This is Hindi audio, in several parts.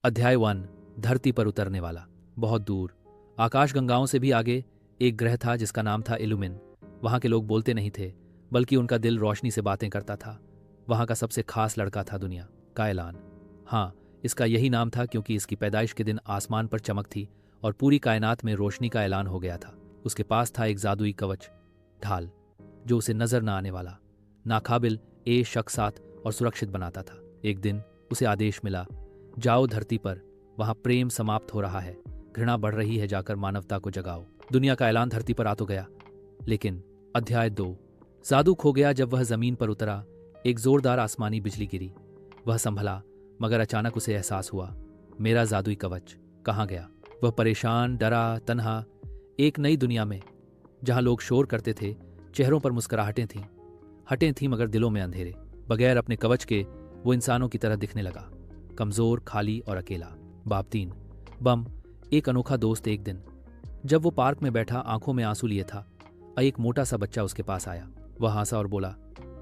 अध्याय 1। धरती पर उतरने वाला। बहुत दूर, आकाशगंगाओं से भी आगे, एक ग्रह था जिसका नाम था इल्यूमिन। वहां के लोग बोलते नहीं थे, बल्कि उनका दिल रोशनी से बातें करता था। वहां का सबसे खास लड़का था दुनिया का ऐलान। हाँ, इसका यही नाम था क्योंकि इसकी पैदाइश के दिन आसमान पर चमक थी और पूरी कायनात में रोशनी का ऐलान हो गया था। उसके पास था एक जादुई कवच, ढाल, जो उसे नजर न आने वाला, नाकाबिल ए शख्सात और सुरक्षित बनाता था। एक दिन उसे आदेश मिला, जाओ धरती पर, वहां प्रेम समाप्त हो रहा है, घृणा बढ़ रही है, जाकर मानवता को जगाओ। दुनिया का ऐलान धरती पर आ तो गया, लेकिन अध्याय 2। जादू खो गया। जब वह जमीन पर उतरा, एक जोरदार आसमानी बिजली गिरी। वह संभला, मगर अचानक उसे एहसास हुआ, मेरा जादुई कवच कहाँ गया। वह परेशान, डरा, तन्हा, एक नई दुनिया में, जहां लोग शोर करते थे, चेहरों पर मुस्कुराहटें थीं, हटें थीं मगर दिलों में अंधेरे। बगैर अपने कवच के वो इंसानों की तरह दिखने लगा, कमजोर, खाली और अकेला। बाप 3। बम, एक अनोखा दोस्त। एक दिन जब वो पार्क में बैठा आंखों में आंसू लिए था, एक मोटा सा बच्चा उसके पास आया। वह हंसा और बोला,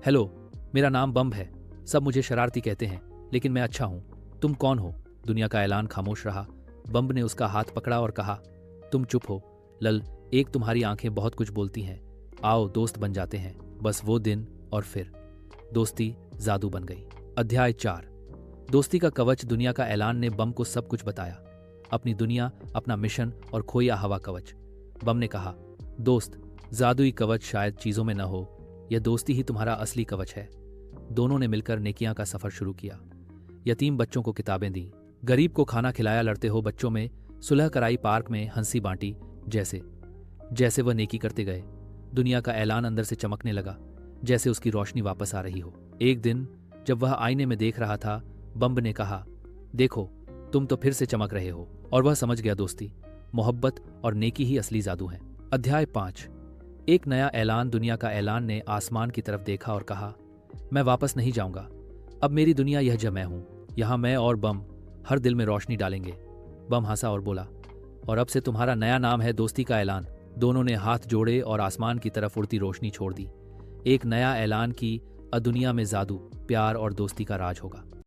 हेलो, मेरा नाम बम है। सब मुझे शरारती कहते हैं, लेकिन मैं अच्छा हूं। तुम कौन हो? दुनिया का ऐलान खामोश रहा। बम ने उसका हाथ पकड़ा और कहा, तुम चुप हो लल, एक तुम्हारी आंखें बहुत कुछ बोलती हैं। आओ दोस्त बन जाते हैं। बस वो दिन और फिर दोस्ती जादू बन गई। अध्याय 4। दोस्ती का कवच। दुनिया का ऐलान ने बम को सब कुछ बताया, अपनी दुनिया, अपना मिशन और खोया हवा कवच। बम ने कहा, दोस्त, जादुई कवच शायद चीजों में न हो, यह दोस्ती ही तुम्हारा असली कवच है। दोनों ने मिलकर नेकियां का सफर शुरू किया। यतीम बच्चों को किताबें दी, गरीब को खाना खिलाया, लड़ते हो बच्चों में सुलह कराई, पार्क में हंसी बांटी। जैसे जैसे वह नेकी करते गए, दुनिया का ऐलान अंदर से चमकने लगा, जैसे उसकी रोशनी वापस आ रही हो। एक दिन जब वह आईने में देख रहा था, बम ने कहा, देखो, तुम तो फिर से चमक रहे हो। और वह समझ गया, दोस्ती, मोहब्बत और नेकी ही असली जादू है। अध्याय 5। एक नया ऐलान। दुनिया का ऐलान ने आसमान की तरफ देखा और कहा, मैं वापस नहीं जाऊंगा। अब मेरी दुनिया यह जो मैं हूं, यहां मैं और बम हर दिल में रोशनी डालेंगे। बम हंसा और बोला, और अब से तुम्हारा नया नाम है दोस्ती का ऐलान। दोनों ने हाथ जोड़े और आसमान की तरफ उड़ती रोशनी छोड़ दी। एक नया ऐलान की, दुनिया में जादू, प्यार और दोस्ती का राज होगा।